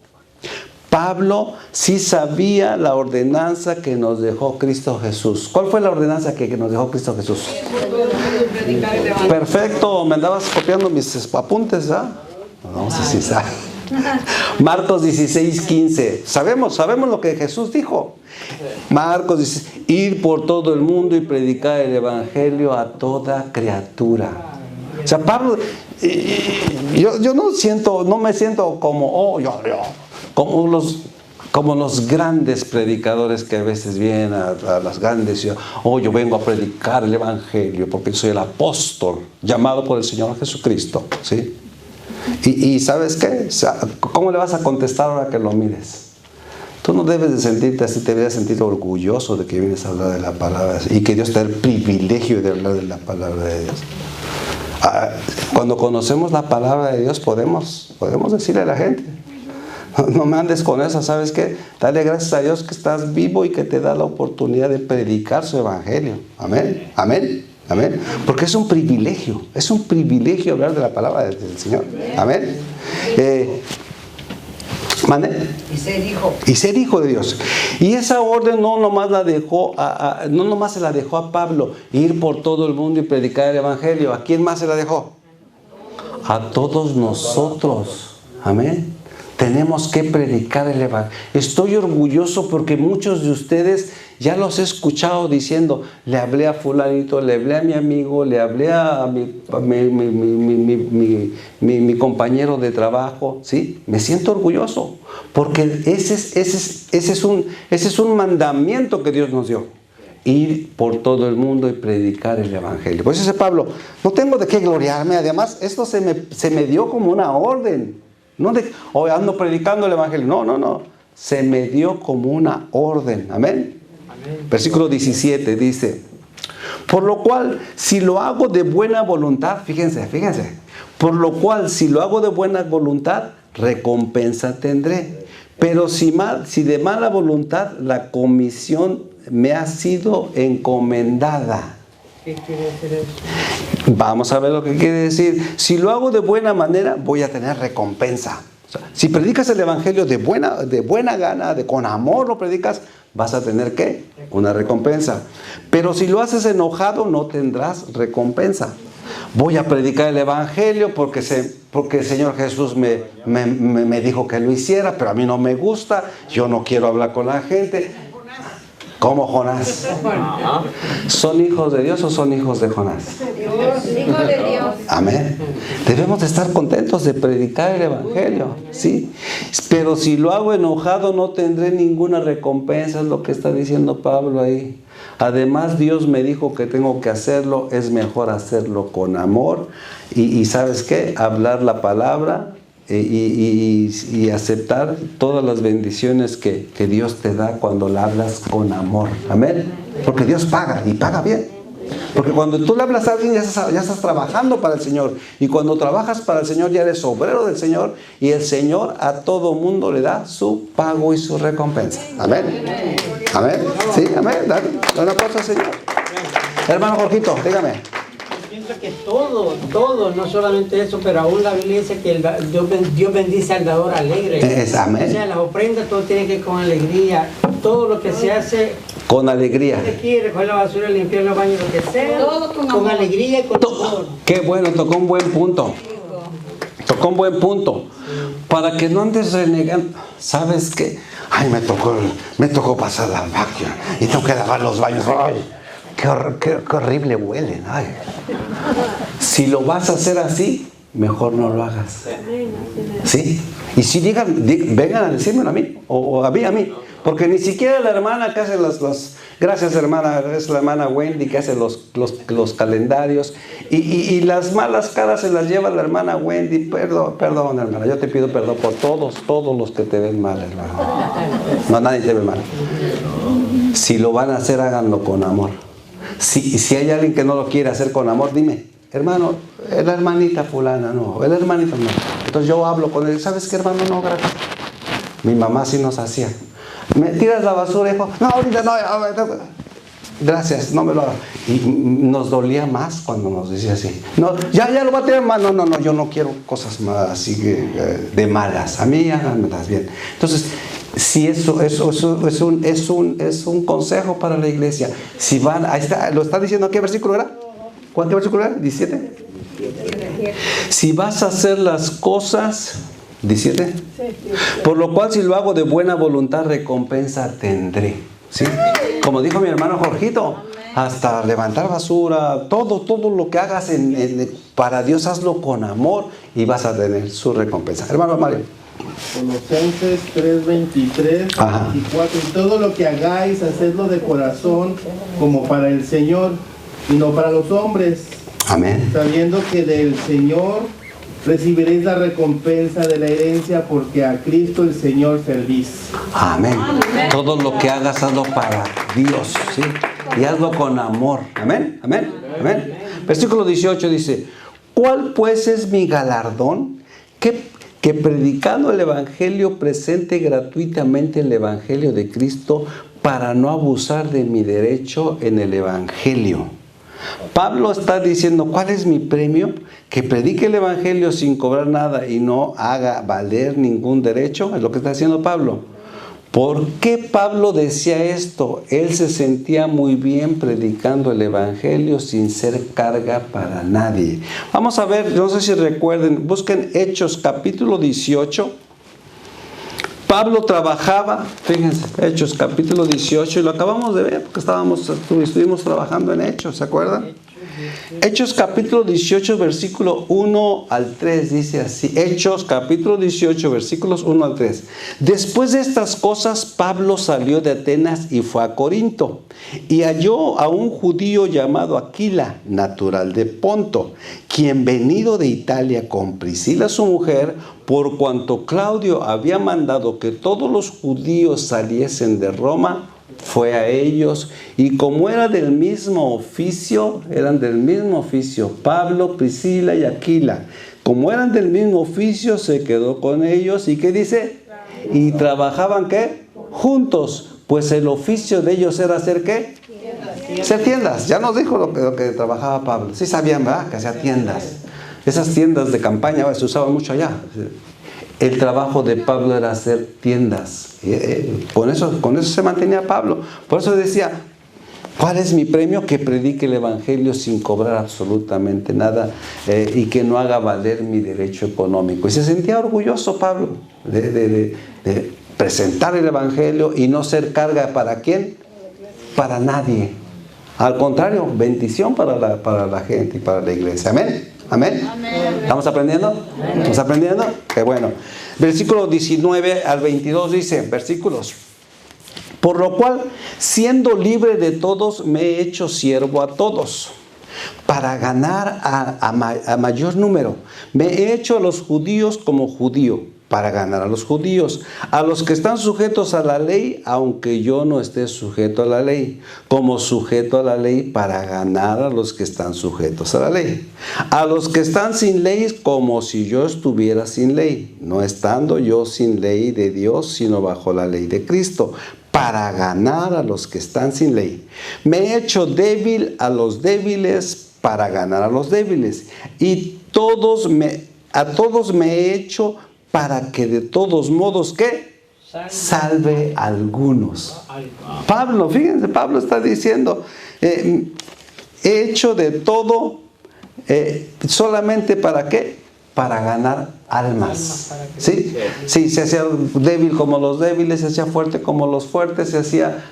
Pablo sí sabía la ordenanza que nos dejó Cristo Jesús. ¿Cuál fue la ordenanza que nos dejó Cristo Jesús? Perfecto, me andabas copiando mis apuntes, ¿ah? No sé si sabes. Marcos 16:15. Sabemos lo que Jesús dijo. Marcos dice, ir por todo el mundo y predicar el evangelio a toda criatura. O sea, Pablo, yo no me siento como, como los grandes predicadores que a veces vienen a las grandes ciudades. Yo vengo a predicar el evangelio porque soy el apóstol llamado por el Señor Jesucristo, ¿sí? Y ¿sabes qué? ¿Cómo le vas a contestar ahora que lo mires? Tú no debes de sentirte así, te debes sentir orgulloso de que vienes a hablar de la palabra y que Dios te da el privilegio de hablar de la palabra de Dios. Cuando conocemos la palabra de Dios podemos decirle a la gente, no me andes con eso, ¿sabes qué? Dale gracias a Dios que estás vivo y que te da la oportunidad de predicar su evangelio. Amén, amén. Amén. Porque es un privilegio hablar de la palabra del Señor. Amén. Y ser hijo de Dios. Y esa orden no nomás se la dejó a Pablo, ir por todo el mundo y predicar el evangelio. ¿A quién más se la dejó? A todos nosotros. Amén. Tenemos que predicar el evangelio. Estoy orgulloso porque muchos de ustedes ya los he escuchado diciendo, le hablé a fulanito, le hablé a mi amigo, le hablé a mi compañero de trabajo, ¿sí? Me siento orgulloso porque ese es un mandamiento que Dios nos dio. Ir por todo el mundo y predicar el evangelio. Pues dice Pablo, no tengo de qué gloriarme, además esto se me dio como una orden. No de, ando predicando el evangelio. No. Se me dio como una orden. Amén. Versículo 17 dice, por lo cual, si lo hago de buena voluntad, fíjense, por lo cual, si lo hago de buena voluntad, recompensa tendré. Pero si de mala voluntad, la comisión me ha sido encomendada. ¿Qué quiere decir eso? Vamos a ver lo que quiere decir. Si lo hago de buena manera, voy a tener recompensa. O sea, si predicas el evangelio de buena gana, con amor lo predicas, vas a tener ¿qué? Una recompensa. Pero si lo haces enojado, no tendrás recompensa. Voy a predicar el evangelio porque el Señor Jesús me dijo que lo hiciera, pero a mí no me gusta, yo no quiero hablar con la gente. ¿Cómo Jonás? ¿Son hijos de Dios o son hijos de Jonás? Hijos de Dios. Amén. Debemos de estar contentos de predicar el evangelio, ¿sí? Pero si lo hago enojado no tendré ninguna recompensa, es lo que está diciendo Pablo ahí. Además Dios me dijo que tengo que hacerlo, es mejor hacerlo con amor y ¿sabes qué? Hablar la palabra y aceptar todas las bendiciones que Dios te da cuando la hablas con amor. Amén. Porque Dios paga y paga bien. Porque cuando tú le hablas a alguien ya estás trabajando para el Señor. Y cuando trabajas para el Señor ya eres obrero del Señor. Y el Señor a todo mundo le da su pago y su recompensa. Amén. Amén. Sí, amén. Dale un aplauso al Señor. Hermano Jorgito, dígame. Pienso que todo, no solamente eso, pero aún la Biblia dice que Dios bendice al dador alegre. Amén. O sea, las ofrendas todo tiene que ir con alegría. Todo lo que se hace con alegría. Aquí, recoger la basura, limpiar los baños, lo que sea. Todo con alegría y con amor. Qué bueno, tocó un buen punto. Tocó un buen punto. Para que no andes renegando. ¿Sabes qué? Ay, me tocó pasar la vacuum y tengo que lavar los baños. Ay, qué horrible huelen. Ay. Si lo vas a hacer así, mejor no lo hagas. ¿Sí? Y si vengan a decírmelo a mí, o a mí. Porque ni siquiera la hermana que hace gracias hermana, es la hermana Wendy que hace los calendarios. Y las malas caras se las lleva la hermana Wendy. Perdón hermana, yo te pido perdón por todos los que te ven mal, hermano. No, nadie te ve mal. Si lo van a hacer, háganlo con amor. Si hay alguien que no lo quiere hacer con amor, dime, hermano, la hermanita fulana, no, el hermanito no. Entonces yo hablo con él, ¿sabes qué, hermano? No, gracias. Mi mamá sí nos hacía. ¿Me tiras la basura, hijo? No, ahorita no. Gracias, no me lo hagas. Y nos dolía más cuando nos decía así. No, ya lo va a tirar más. No, yo no quiero cosas más así de malas. A mí háganmelas bien. Entonces, si eso es un consejo para la iglesia. Si van, ahí está, lo está diciendo, ¿qué versículo era? ¿Cuánto versículo era? 17. Si vas a hacer las cosas, 17. Por lo cual, si lo hago de buena voluntad, recompensa tendré. ¿Sí? Como dijo mi hermano Jorgito, hasta levantar basura, todo lo que hagas para Dios, hazlo con amor y vas a tener su recompensa. Hermano Mario. Colosenses 3:23, 24. Y todo lo que hagáis, hacedlo de corazón, como para el Señor, y no para los hombres. Amén. Sabiendo que del Señor recibiréis la recompensa de la herencia, porque a Cristo el Señor servís. Amén. Amén. Todo lo que hagas, hazlo para Dios, ¿sí? Y hazlo con amor. Amén. Amén. Amén. Versículo 18 dice: ¿cuál pues es mi galardón? Que predicando el Evangelio presente gratuitamente el Evangelio de Cristo para no abusar de mi derecho en el Evangelio. Pablo está diciendo, ¿cuál es mi premio? Que predique el Evangelio sin cobrar nada y no haga valer ningún derecho. Es lo que está haciendo Pablo. ¿Por qué Pablo decía esto? Él se sentía muy bien predicando el Evangelio sin ser carga para nadie. Vamos a ver, no sé si recuerden, busquen Hechos capítulo 18. Pablo trabajaba, fíjense, Hechos capítulo 18, y lo acabamos de ver porque estuvimos trabajando en Hechos, ¿se acuerdan? Hechos capítulo 18, versículo 1 al 3, dice así. Hechos capítulo 18, versículos 1 al 3. Después de estas cosas, Pablo salió de Atenas y fue a Corinto, y halló a un judío llamado Aquila, natural de Ponto, quien venido de Italia con Priscila su mujer, por cuanto Claudio había mandado que todos los judíos saliesen de Roma, fue a ellos, y como eran del mismo oficio, Pablo, Priscila y Aquila, como eran del mismo oficio, se quedó con ellos. ¿Y qué dice? Y trabajaban, ¿qué? Juntos, pues el oficio de ellos era hacer, ¿qué? Hacer tiendas. Ya nos dijo lo que trabajaba Pablo. Sí sabían, ¿verdad? Que hacía tiendas. Esas tiendas de campaña se usaban mucho allá. El trabajo de Pablo era hacer tiendas. Con eso se mantenía Pablo. Por eso decía, ¿cuál es mi premio? Que predique el Evangelio sin cobrar absolutamente nada y que no haga valer mi derecho económico. Y se sentía orgulloso Pablo de presentar el Evangelio y no ser carga ¿para quién? Para nadie. Al contrario, bendición para la gente y para la iglesia. Amén. Amén. ¿Estamos aprendiendo? ¿Estamos aprendiendo? Qué bueno. Versículo 19 al 22 dice, versículos. Por lo cual, siendo libre de todos, me he hecho siervo a todos, para ganar a mayor número. Me he hecho a los judíos como judío, para ganar a los judíos, a los que están sujetos a la ley, aunque yo no esté sujeto a la ley, como sujeto a la ley para ganar a los que están sujetos a la ley, a los que están sin ley, como si yo estuviera sin ley, no estando yo sin ley de Dios, sino bajo la ley de Cristo, para ganar a los que están sin ley. Me he hecho débil a los débiles, para ganar a los débiles, y a todos me he hecho para que de todos modos, ¿qué? Salve a algunos. Pablo, fíjense, Pablo está diciendo, he hecho de todo, solamente ¿para qué? para ganar almas. ¿Sí? Sí, se hacía débil como los débiles, se hacía fuerte como los fuertes, se hacía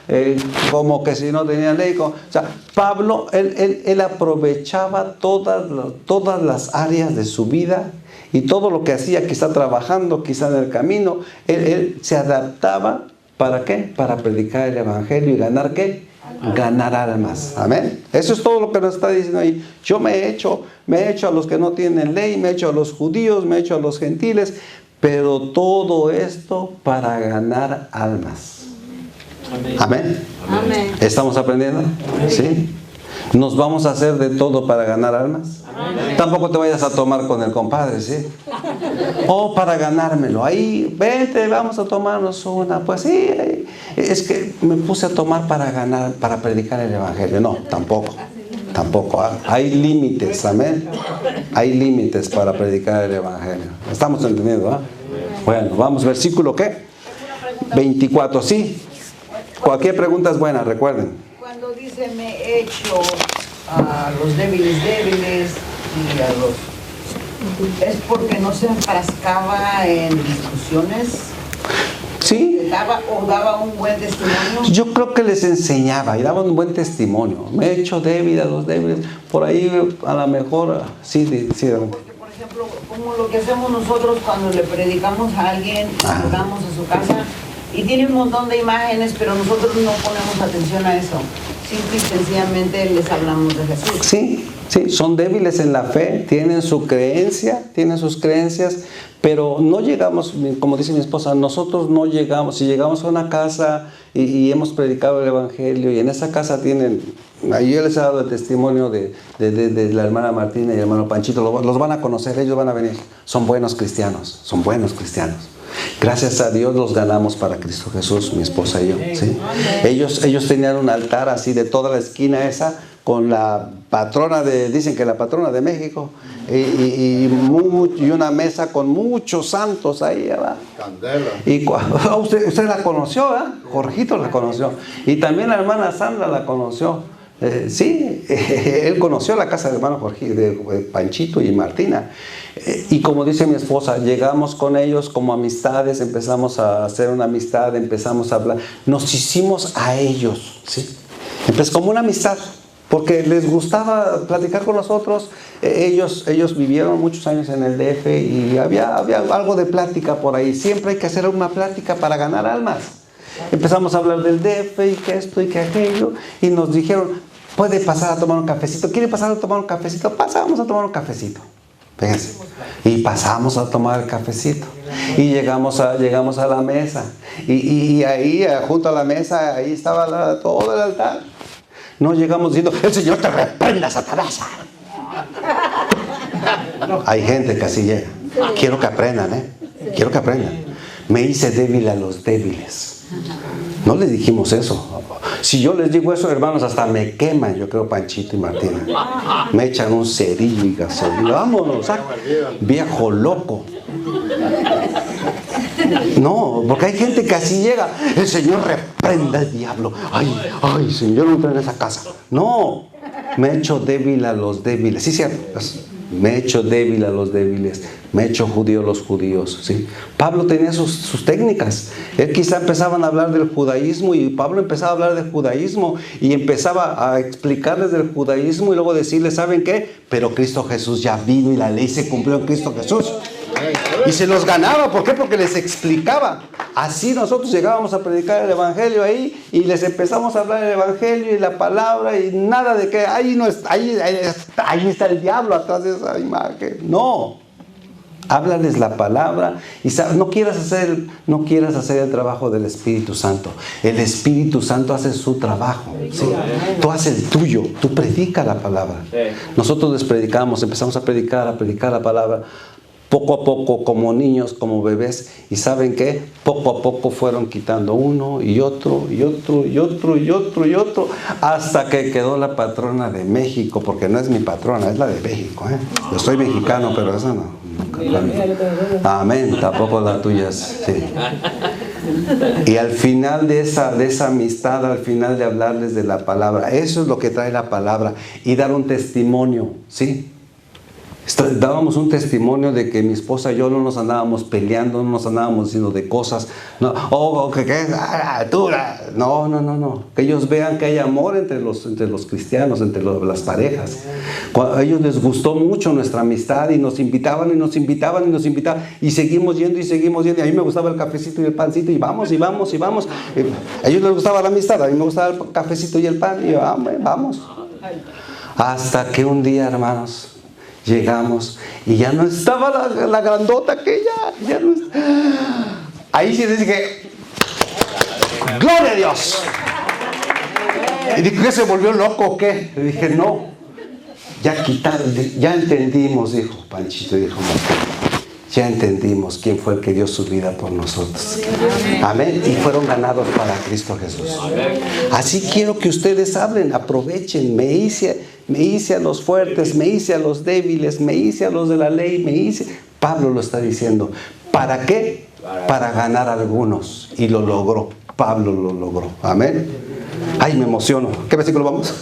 como que si no tenía ley. O sea, Pablo, él aprovechaba todas las áreas de su vida y todo lo que hacía, quizá trabajando, quizá en el camino, él se adaptaba. ¿Para qué? Para predicar el evangelio y ganar ¿qué? Ganar almas. Amén. Eso es todo lo que nos está diciendo ahí. Yo me he hecho a los que no tienen ley, me he hecho a los judíos, me he hecho a los gentiles, pero todo esto para ganar almas. Amén. Amén. ¿Estamos aprendiendo? ¿Sí? ¿Nos vamos a hacer de todo para ganar almas? Amén. Tampoco te vayas a tomar con el compadre, ¿sí? O para ganármelo. Ahí, vente, vamos a tomarnos una. Pues sí, es que me puse a tomar para ganar, para predicar el evangelio. No, tampoco. Hay límites, amén. Hay límites para predicar el evangelio. ¿Estamos entendiendo? ¿Eh? Bueno, vamos, versículo ¿qué? 24, sí. Cualquier pregunta es buena, recuerden. Cuando dice me he hecho a los débiles y a los... ¿Es porque no se enfrascaba en discusiones? Sí. ¿Daba un buen testimonio? Yo creo que les enseñaba y daba un buen testimonio. Me he hecho débil a los débiles. Por ahí a lo mejor, sí. Porque, por ejemplo, como lo que hacemos nosotros cuando le predicamos a alguien, llegamos a su casa y tiene un montón de imágenes, pero nosotros no ponemos atención a eso. Simple y sencillamente les hablamos de Jesús. Sí, son débiles en la fe, tienen sus creencias, pero no llegamos, como dice mi esposa, nosotros no llegamos. Si llegamos a una casa y hemos predicado el evangelio y en esa casa tienen, ahí yo les he dado el testimonio de la hermana Martina y el hermano Panchito, los van a conocer, ellos van a venir, son buenos cristianos. Gracias a Dios los ganamos para Cristo Jesús, mi esposa y yo, ¿sí? Ellos tenían un altar así de toda la esquina esa, con la patrona dicen que la patrona de México, y una mesa con muchos santos ahí, ¿verdad? Candela. Y usted la conoció, ¿eh? Jorgito la conoció. Y también la hermana Sandra la conoció. Sí, él conoció la casa del hermano Jorge, de Panchito y Martina. Y como dice mi esposa, llegamos con ellos como amistades, empezamos a hacer una amistad, empezamos a hablar. Nos hicimos a ellos, ¿sí? Entonces, como una amistad, porque les gustaba platicar con nosotros. Ellos vivieron muchos años en el DF y había algo de plática por ahí. Siempre hay que hacer una plática para ganar almas. Empezamos a hablar del DF y que esto y que aquello, y nos dijeron, puede pasar a tomar un cafecito. ¿Quiere pasar a tomar un cafecito? Pasamos a tomar un cafecito. Fíjense. Y pasamos a tomar el cafecito. Y llegamos a la mesa. Y ahí, junto a la mesa, ahí estaba todo el altar. No llegamos diciendo, el Señor te reprenda, Satanás. Hay gente que así llega. Quiero que aprendan, Quiero que aprendan. Me hice débil a los débiles. No les dijimos eso. Si yo les digo eso, hermanos, hasta me queman, yo creo, Panchito y Martina. Me echan un cerillo y gasolina. Vámonos, viejo loco. No, porque hay gente que así llega. El Señor reprenda al diablo. Ay, Señor, no entra en esa casa. No, me he hecho débil a los débiles. Sí, cierto. Me he hecho débil a los débiles. Me he hecho judío a los judíos, ¿sí? Pablo tenía sus técnicas. Él quizá empezaban a hablar del judaísmo y Pablo empezaba a hablar del judaísmo y empezaba a explicarles del judaísmo y luego decirles, ¿saben qué? Pero Cristo Jesús ya vino y la ley se cumplió en Cristo Jesús. Y se los ganaba, ¿por qué? Porque les explicaba. Así nosotros llegábamos a predicar el evangelio ahí y les empezamos a hablar del evangelio y la palabra y nada de que ahí está el diablo atrás de esa imagen. No. Háblales la palabra y no quieras hacer el trabajo del Espíritu Santo. El Espíritu Santo hace su trabajo, ¿sí? Tú haces el tuyo, tú predica la palabra. Nosotros les predicamos, empezamos a predicar la palabra poco a poco, como niños, como bebés, y ¿saben qué? Poco a poco fueron quitando uno y otro y otro y otro y otro y otro, hasta que quedó la patrona de México, porque no es mi patrona, es la de México, Yo soy mexicano, pero esa no. Amén, tampoco la tuya, sí. Y al final de esa amistad, al final de hablarles de la palabra, eso es lo que trae la palabra, y dar un testimonio, ¿sí? Dábamos un testimonio de que mi esposa y yo no nos andábamos peleando, no nos andábamos diciendo de cosas. No, no. Que ellos vean que hay amor entre los cristianos, entre las parejas. A ellos les gustó mucho nuestra amistad y nos invitaban. Y seguimos yendo. Y a mí me gustaba el cafecito y el pancito y vamos. A ellos les gustaba la amistad, a mí me gustaba el cafecito y el pan y vamos. Hasta que un día, hermanos, llegamos y ya no estaba la grandota aquella. Ya no. Ahí sí dice que ¡gloria a Dios! Y dije, ¿qué se volvió loco o qué? Le dije, no. Ya entendimos, dijo Panchito, dijo, ya entendimos quién fue el que dio su vida por nosotros. Amén. Y fueron ganados para Cristo Jesús. Así quiero que ustedes hablen, aprovechen. Me hice a los fuertes, me hice a los débiles, me hice a los de la ley, Pablo lo está diciendo. ¿Para qué? Para ganar a algunos. Y lo logró. Pablo lo logró. Amén. Ay, me emociono. ¿Qué versículo vamos?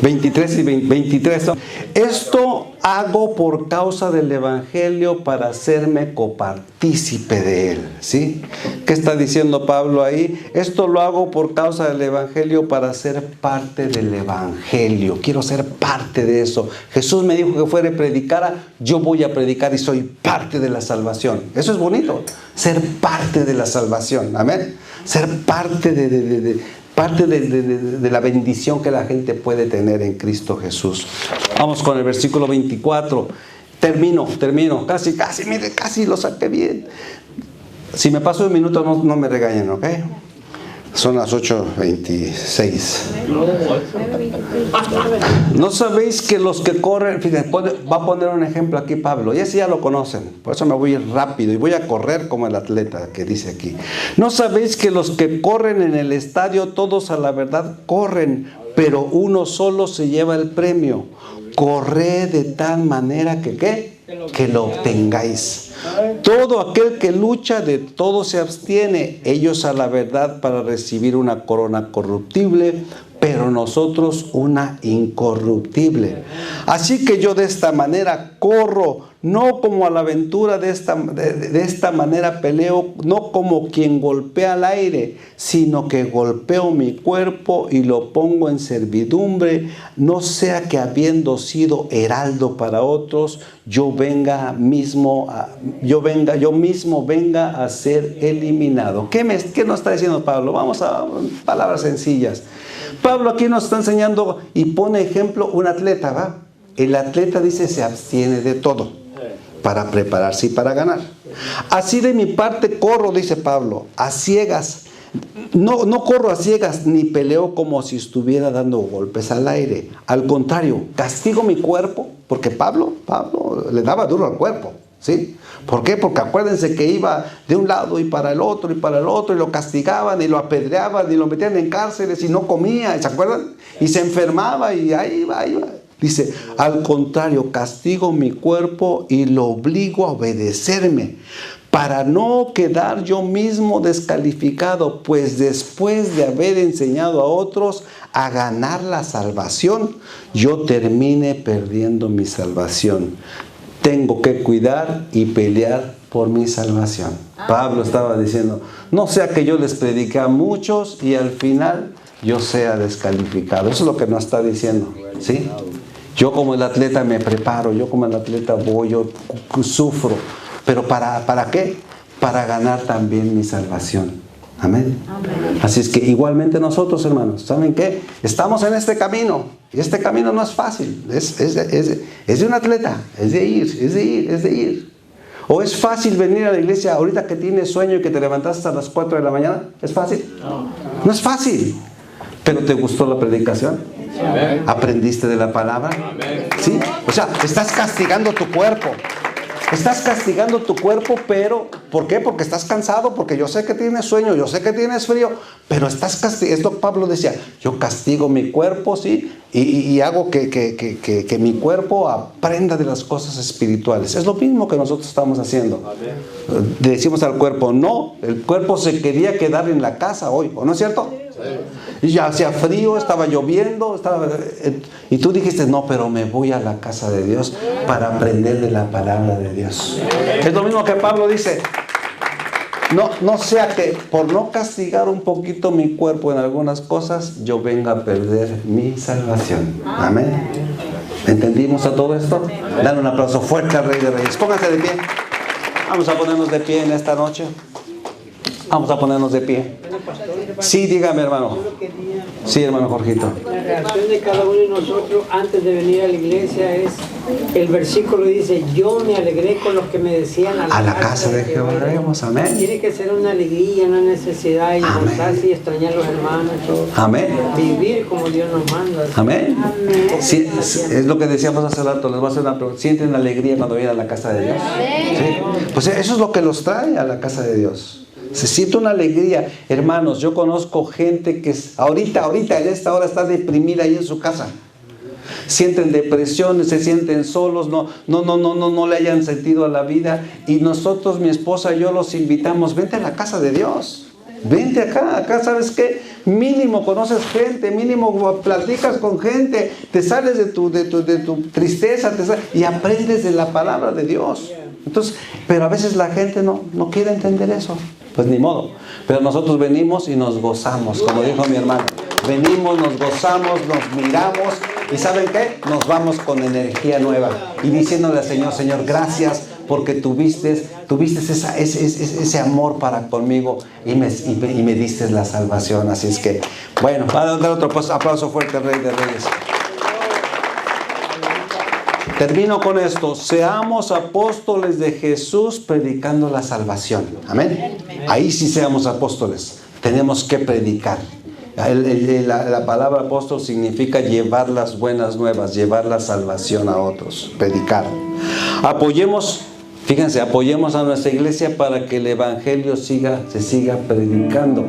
23 y 23. Esto hago por causa del Evangelio para hacerme copartícipe de él. ¿Sí? ¿Qué está diciendo Pablo ahí? Esto lo hago por causa del Evangelio para ser parte del Evangelio. Quiero ser parte de eso. Jesús me dijo que fuera y predicara. Yo voy a predicar y soy parte de la salvación. Eso es bonito. Ser parte de la salvación. Amén. Ser parte de la bendición que la gente puede tener en Cristo Jesús. Vamos con el versículo 24. Termino. Casi lo saqué bien. Si me paso un minuto, no me regañen, ¿ok? Son las 8:26. ¿No sabéis que los que corren? Fíjense, va a poner un ejemplo aquí Pablo, y ese ya lo conocen, por eso me voy a ir rápido y voy a correr como el atleta que dice aquí. ¿No sabéis que los que corren en el estadio, todos a la verdad corren, pero uno solo se lleva el premio? Corred de tal manera que lo obtengáis. Todo aquel que lucha, de todo se abstiene. Ellos a la verdad para recibir una corona corruptible, pero nosotros una incorruptible. Así que yo de esta manera corro, no como a la aventura, de esta manera peleo, no como quien golpea al aire, sino que golpeo mi cuerpo y lo pongo en servidumbre, no sea que habiendo sido heraldo para otros, yo mismo venga a ser eliminado. ¿Qué nos está diciendo Pablo? Vamos a palabras sencillas. Pablo aquí nos está enseñando y pone ejemplo un atleta, ¿va? El atleta dice se abstiene de todo para prepararse y para ganar. Así de mi parte corro, dice Pablo, a ciegas. No corro a ciegas ni peleo como si estuviera dando golpes al aire. Al contrario, castigo mi cuerpo, porque Pablo le daba duro al cuerpo. ¿Sí? ¿Por qué? Porque acuérdense que iba de un lado y para el otro, y lo castigaban y lo apedreaban y lo metían en cárceles y no comía, ¿se acuerdan? Y se enfermaba y ahí va. Dice, al contrario, castigo mi cuerpo y lo obligo a obedecerme, para no quedar yo mismo descalificado, pues después de haber enseñado a otros a ganar la salvación, yo termine perdiendo mi salvación. Tengo que cuidar y pelear por mi salvación. Pablo estaba diciendo, no sea que yo les predique a muchos y al final yo sea descalificado. Eso es lo que nos está diciendo, ¿sí? Yo como el atleta me preparo, yo como el atleta voy, yo sufro. ¿Pero para qué? Para ganar también mi salvación. Amén. Así es que igualmente nosotros, hermanos, ¿saben qué? Estamos en este camino. Y este camino no es fácil. Es de un atleta. Es de ir. ¿O es fácil venir a la iglesia ahorita que tienes sueño y que te levantaste a las 4 de la mañana? ¿Es fácil? No es fácil. ¿Pero te gustó la predicación? Amén. ¿Aprendiste de la palabra? Amén. ¿Sí? O sea, estás castigando tu cuerpo. Estás castigando tu cuerpo, pero ¿por qué? Porque estás cansado, porque yo sé que tienes sueño, yo sé que tienes frío, pero estás castigando. Esto Pablo decía, yo castigo mi cuerpo, ¿sí? Y hago que mi cuerpo aprenda de las cosas espirituales. Es lo mismo que nosotros estamos haciendo. Le decimos al cuerpo, no, el cuerpo se quería quedar en la casa hoy, ¿o no es cierto? Y ya hacía frío, estaba lloviendo, y tú dijiste, no, pero me voy a la casa de Dios para aprender de la palabra de Dios. Es lo mismo que Pablo dice. No sea que por no castigar un poquito mi cuerpo en algunas cosas, yo venga a perder mi salvación. Amén. ¿Entendimos a todo esto? Dale un aplauso fuerte al Rey de Reyes. Pónganse de pie. Vamos a ponernos de pie en esta noche. Vamos a ponernos de pie. Sí, dígame, hermano. Sí, hermano Jorgito. La reacción de cada uno de nosotros antes de venir a la iglesia es, el versículo dice, yo me alegré con los que me decían a la casa de Jehová iremos. Amén. Tiene que ser una alegría, una necesidad, y gozarse y extrañar a los hermanos. Todo. Amén. Vivir como Dios nos manda. Amén. Sí, es lo que decíamos hace rato. Les voy a hacer una pregunta. ¿Sienten alegría cuando vienen a la casa de Dios? ¿Sí? Pues eso es lo que los trae a la casa de Dios. Se siente una alegría. Hermanos, yo conozco gente que ahorita en esta hora está deprimida ahí en su casa. Sienten depresiones, se sienten solos, no le hayan sentido a la vida. Y nosotros, mi esposa y yo, los invitamos, vente a la casa de Dios. Vente acá, ¿sabes qué? Mínimo conoces gente, mínimo platicas con gente, te sales de tu tristeza y aprendes de la palabra de Dios. Entonces, pero a veces la gente no quiere entender eso. Pues ni modo. Pero nosotros venimos y nos gozamos, como dijo mi hermano. Venimos, nos gozamos, nos miramos y ¿saben qué? Nos vamos con energía nueva y diciéndole al Señor, Señor, gracias porque tuviste ese amor para conmigo y me diste la salvación. Así es que, bueno, para dar otro aplauso fuerte al Rey de Reyes. Termino con esto. Seamos apóstoles de Jesús predicando la salvación. Amén. Ahí sí seamos apóstoles. Tenemos que predicar. La palabra apóstol significa llevar las buenas nuevas, llevar la salvación a otros, predicar. Apoyemos a nuestra iglesia para que el evangelio se siga predicando.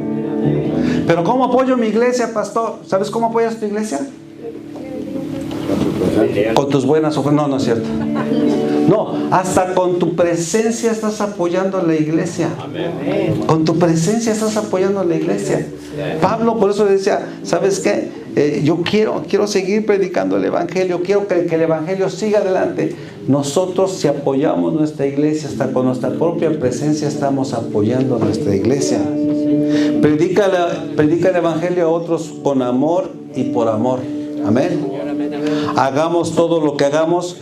Pero ¿cómo apoyo mi iglesia, pastor? ¿Sabes cómo apoyas tu iglesia? Con tus buenas ojos. No es cierto. No, hasta con tu presencia estás apoyando a la iglesia. Con tu presencia estás apoyando a la iglesia. Pablo por eso decía, ¿sabes qué? Yo quiero seguir predicando el evangelio, quiero que el evangelio siga adelante. Nosotros, si apoyamos nuestra iglesia, hasta con nuestra propia presencia estamos apoyando a nuestra iglesia. Predica el evangelio a otros con amor y por amor. Amén. Hagamos todo lo que hagamos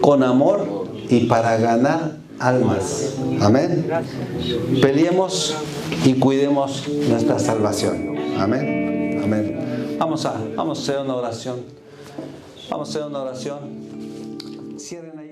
con amor y para ganar almas. Amén. Peleemos y cuidemos nuestra salvación. Amén. Amén. Vamos a hacer una oración. Cierren ahí.